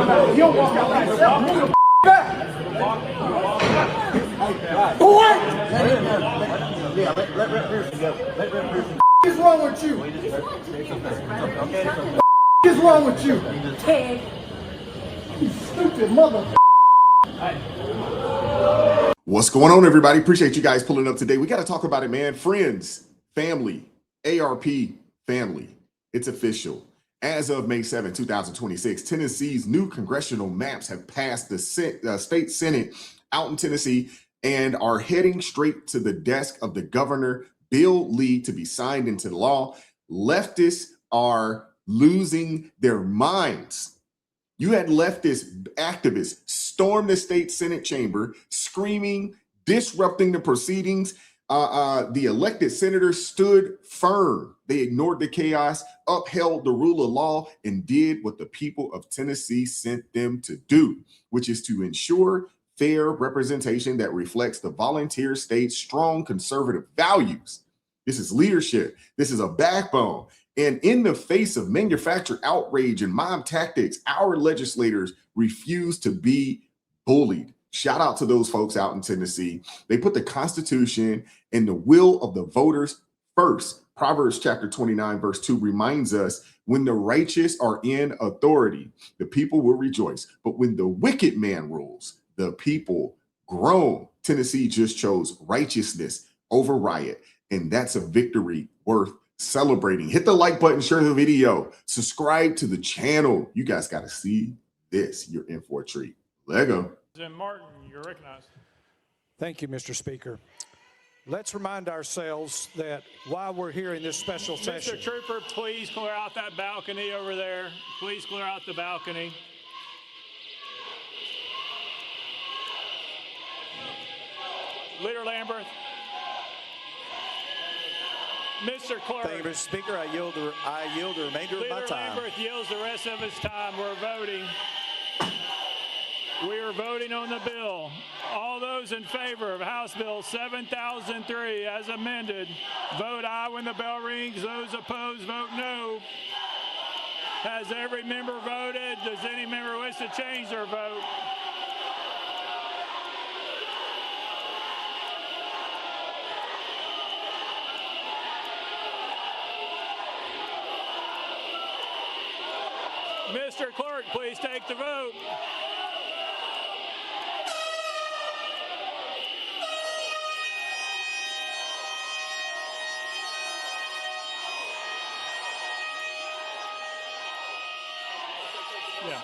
He'll walk out by himself. Move the back. Boy! Yeah, let Pearson go. Let Pearson. What is wrong with you? What is wrong with you? Ted. You stupid mother. What's going on, everybody? Appreciate you guys pulling up today. We got to talk about it, man. Friends, family, ARP family. It's official. As of May 7, 2026, Tennessee's new congressional maps have passed the state Senate out in Tennessee and are heading straight to the desk of the governor, Bill Lee, to be signed into law. Leftists are losing their minds. You had leftist activists storm the state Senate chamber, screaming, disrupting the proceedings. The elected senators stood firm. They ignored the chaos, upheld the rule of law, and did what the people of Tennessee sent them to do, which is to ensure fair representation that reflects the volunteer state's strong conservative values. This is leadership. This is a backbone. And in the face of manufactured outrage and mob tactics, our legislators refuse to be bullied. Shout out to those folks out in Tennessee. They put the Constitution and the will of the voters first. Proverbs chapter 29, verse 2 reminds us, when the righteous are in authority, the people will rejoice. But when the wicked man rules, the people groan. Tennessee just chose righteousness over riot, and that's a victory worth celebrating. Hit the like button, share the video, subscribe to the channel. You guys got to see this. You're in for a treat. Lego. Martin, you're recognized. Thank you, Mr. Speaker. Let's remind ourselves that while we're here in this special session... Mr. Trooper, please clear out that balcony over there. Please clear out the balcony. Leader Lambert. Mr. Clerk. Thank you, Mr. Speaker. I yield the remainder of my time. Leader Lambert yields the rest of his time. We're voting. We are voting on the bill. All those in favor of House Bill 7003 as amended, vote aye when the bell rings. Those opposed, vote no. Has every member voted? Does any member wish to change their vote? Mr. Clerk, please take the vote. Yeah.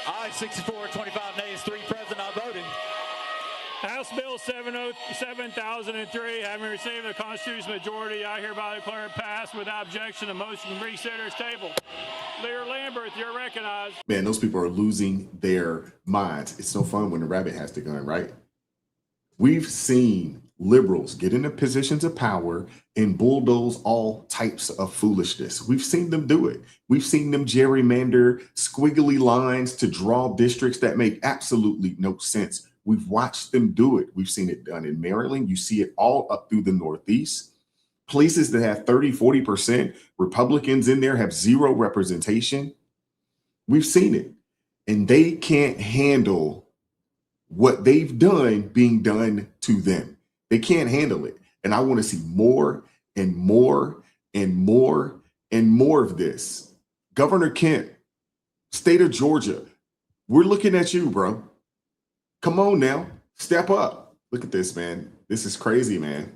Aye, 64, 25 nays, 3 present, not voting. House Bill 7003, having received the Constitution's majority, I hereby declare it passed without objection. The motion to reconsider is tabled. Leader Lambert, you're recognized. Man, those people are losing their minds. It's no fun when the rabbit has the gun, right? We've seen liberals get into positions of power and bulldoze all types of foolishness. We've seen them do it. We've seen them gerrymander squiggly lines to draw districts that make absolutely no sense. We've watched them do it. We've seen it done in Maryland. You see it all up through the Northeast. Places that have 30, 40% Republicans in there have zero representation. We've seen it. And they can't handle what they've done being done to them. They can't handle it. And I want to see more and more and more and more of this. Governor Kent, state of Georgia, we're looking at you, bro. Come on now, step up. Look at this, man. This is crazy, man.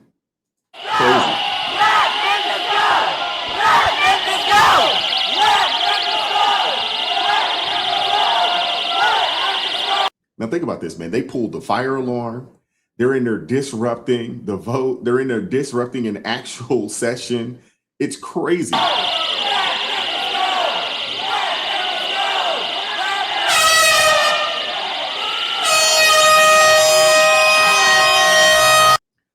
Crazy. Now think about this, man. They pulled the fire alarm. They're in there disrupting the vote. They're in there disrupting an actual session. It's crazy.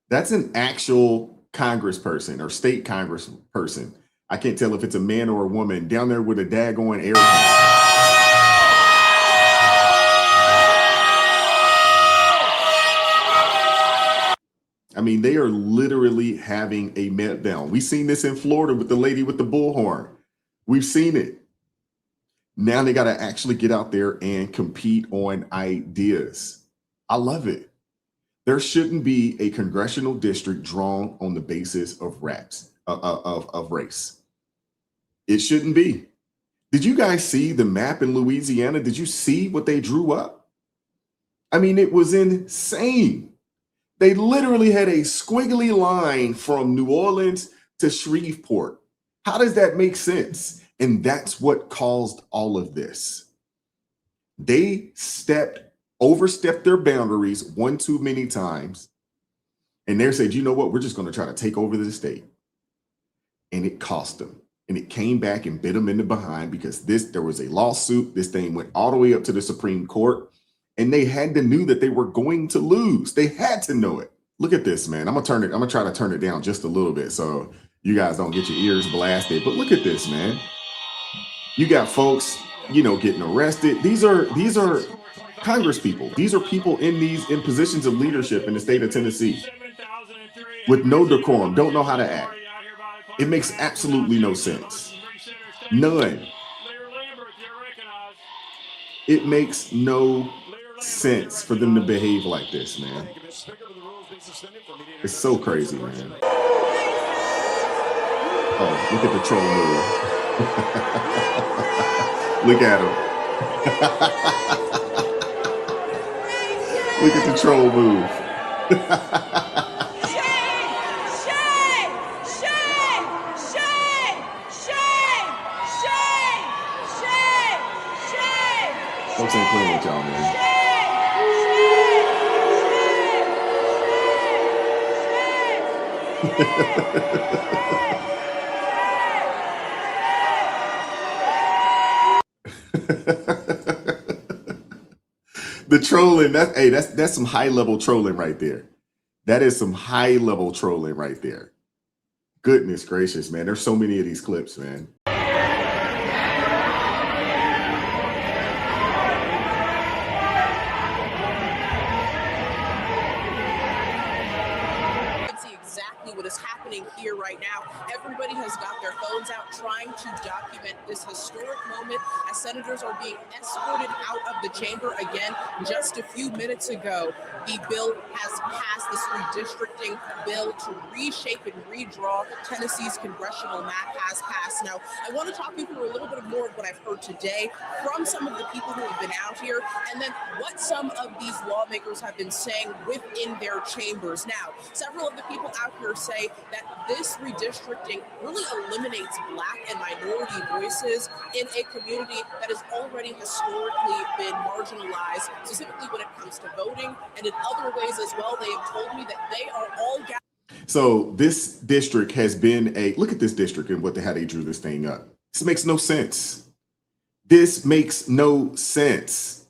That's an actual congressperson or state congressperson. I can't tell if it's a man or a woman down there with a daggone air. I mean, they are literally having a meltdown. We've seen this in Florida with the lady with the bullhorn. We've seen it. Now they got to actually get out there and compete on ideas. I love it. There shouldn't be a congressional district drawn on the basis of race. It shouldn't be. Did you guys see the map in Louisiana? Did you see what they drew up? I mean, it was insane. They literally had a squiggly line from New Orleans to Shreveport. How does that make sense? And that's what caused all of this. They overstepped their boundaries one too many times. And they said, you know what? We're just going to try to take over the state. And it cost them. And it came back and bit them in the behind because there was a lawsuit. This thing went all the way up to the Supreme Court. And they knew that they were going to lose. They had to know it. Look at this, man. I'm going to try to turn it down just a little bit so you guys don't get your ears blasted. But look at this, man. You got folks, getting arrested. These are Congress people. These are people in positions of leadership in the state of Tennessee with no decorum, don't know how to act. It makes absolutely no sense. None. It makes no sense for them to behave like this, man. It's so crazy, man. Oh, look at the troll move. Look at him. Look at the troll move. Folks ain't playing with y'all, man. The trolling, that's some high level trolling right there. That is some high level trolling right there. Goodness gracious, man. There's so many of these clips, man. What is happening here right now. Everybody has got their phones out trying to document this historic moment as senators are being escorted out of the chamber again. Just a few minutes ago, the bill has passed, this redistricting bill to reshape and redraw Tennessee's congressional map has passed. Now, I want to talk you through a little bit more of what I've heard today from some of the people who have been out here, and then what some of these lawmakers have been saying within their chambers. Now, several of the people out here say that this redistricting really eliminates Black and minority voices in a community that has already historically been marginalized, specifically when it comes to voting and in other ways as well. They have told me that they are all So this district has been look at this district and how they drew this thing up. This makes no sense. This makes no sense.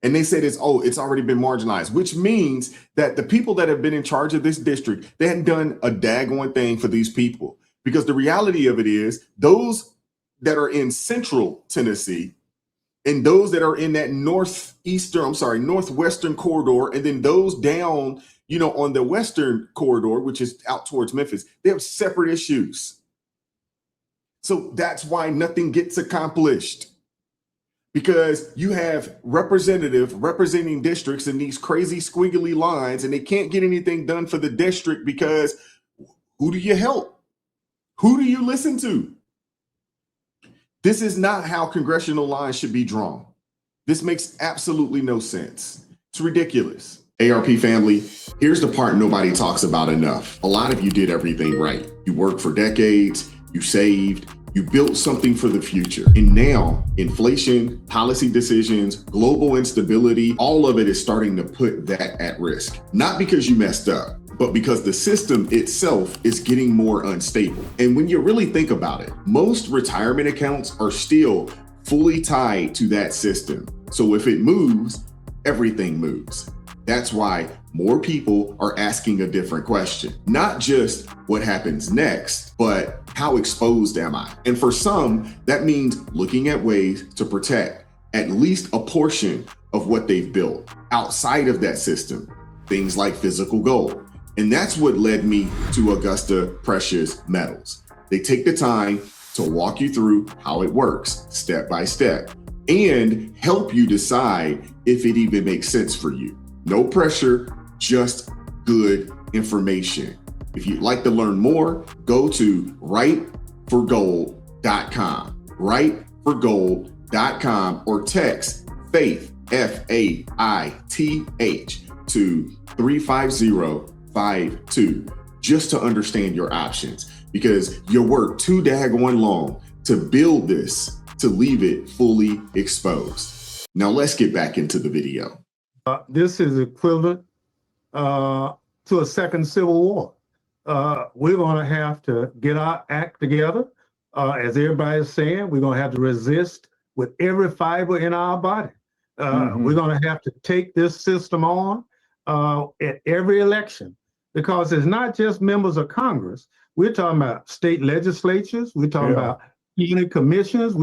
And they said it's already been marginalized, which means that the people that have been in charge of this district, they hadn't done a daggone thing for these people. Because the reality of it is those that are in central Tennessee and those that are in that northwestern corridor, and then those down, on the western corridor, which is out towards Memphis, they have separate issues. So that's why nothing gets accomplished. Because you have representing districts in these crazy squiggly lines, and they can't get anything done for the district because who do you help? Who do you listen to? This is not how congressional lines should be drawn. This makes absolutely no sense. It's ridiculous. ARP family, here's the part nobody talks about enough. A lot of you did everything right. You worked for decades, you saved, you built something for the future. And now inflation, policy decisions, global instability, all of it is starting to put that at risk. Not because you messed up, but because the system itself is getting more unstable. And when you really think about it, most retirement accounts are still fully tied to that system. So if it moves, everything moves. That's why more people are asking a different question. Not just what happens next, but how exposed am I? And for some, that means looking at ways to protect at least a portion of what they've built outside of that system, things like physical gold. And that's what led me to Augusta Precious Metals. They take the time to walk you through how it works step by step and help you decide if it even makes sense for you. No pressure, just good information. If you'd like to learn more, go to writeforgold.com, writeforgold.com, or text FAITH, FAITH, to 35052 just to understand your options, because you worked too daggone long to build this, to leave it fully exposed. Now let's get back into the video. This is equivalent to a second civil war. We're going to have to get our act together. As everybody's saying, we're going to have to resist with every fiber in our body. We're going to have to take this system on at every election, because it's not just members of Congress. We're talking about state legislatures. We're talking about county commissioners.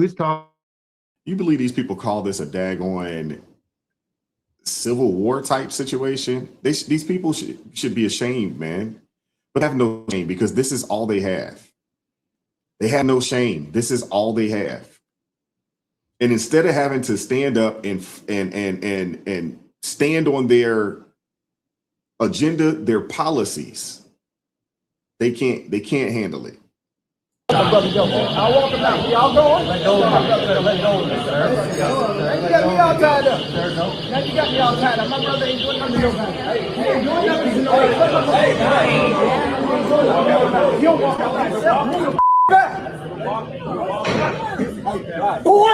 You believe these people call this a daggone civil war type situation? These people should be ashamed, man. But have no shame, because this is all they have. They have no shame. This is all they have. And instead of having to stand up and stand on their agenda, their policies, they can't handle it. I'll walk them out. Y'all going? Let go of it. Let go of it, sir. You got me all tied up. Now you got me all tied up. My brother ain't doing nothing. He ain't doing nothing. You don't walk out like yourself. Move the back. Boy!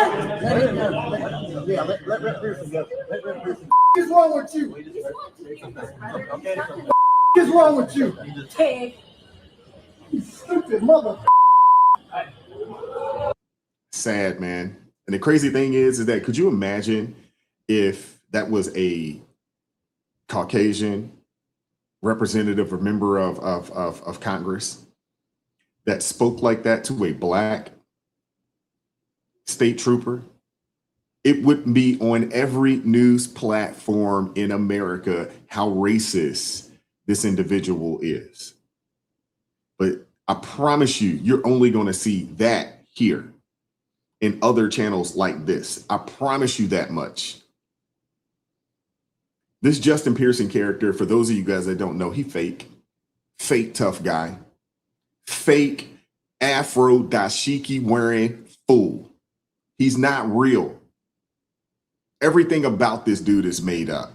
Yeah, let Pearson go. Let Pearson. What's wrong with you? What's wrong with you? You stupid mother. Sad, man. And the crazy thing is that, could you imagine if that was a Caucasian representative or member of Congress that spoke like that to a black state trooper? It would be on every news platform in America how racist this individual is. But I promise you, you're only going to see that here in other channels like this. I promise you that much. This Justin Pearson character, for those of you guys that don't know, he fake tough guy, fake Afro dashiki wearing fool. He's not real. Everything about this dude is made up.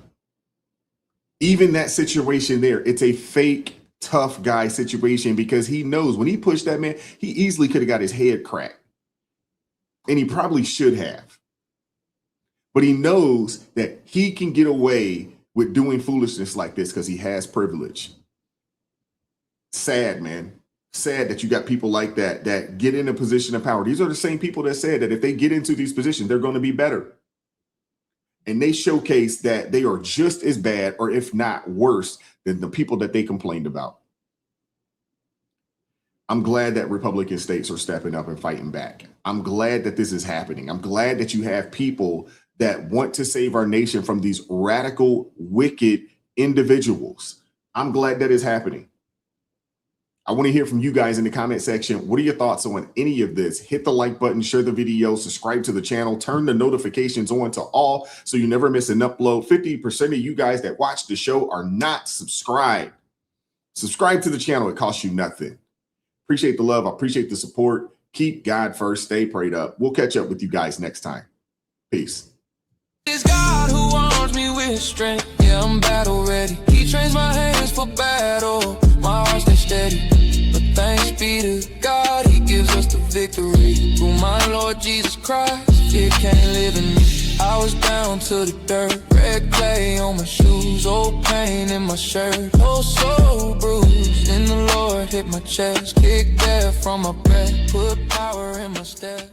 Even that situation there, it's a fake tough guy situation, because he knows when he pushed that man, he easily could have got his head cracked. And he probably should have. But he knows that he can get away with doing foolishness like this because he has privilege. Sad, man. Sad that you got people like that that get in a position of power. These are the same people that said that if they get into these positions, they're going to be better. And they showcase that they are just as bad, or if not worse, than the people that they complained about. I'm glad that Republican states are stepping up and fighting back. I'm glad that this is happening. I'm glad that you have people that want to save our nation from these radical, wicked individuals. I'm glad that is happening. I want to hear from you guys in the comment section. What are your thoughts on any of this? Hit the like button, share the video, subscribe to the channel, turn the notifications on to all so you never miss an upload. 50% of you guys that watch the show are not subscribed. Subscribe to the channel. It costs you nothing. Appreciate the love. I appreciate the support. Keep God first. Stay prayed up. We'll catch up with you guys next time. Peace. It's God who arms me with strength. Yeah, I'm battle ready. He trains my hands for battle. My heart stays steady. But thanks be to God, he gives us the victory. Through my Lord Jesus Christ, fear can't live in me. I was down to the dirt, red clay on my shoes, old pain in my shirt, oh so bruised. In the Lord hit my chest, kicked air from my breath, put power in my step.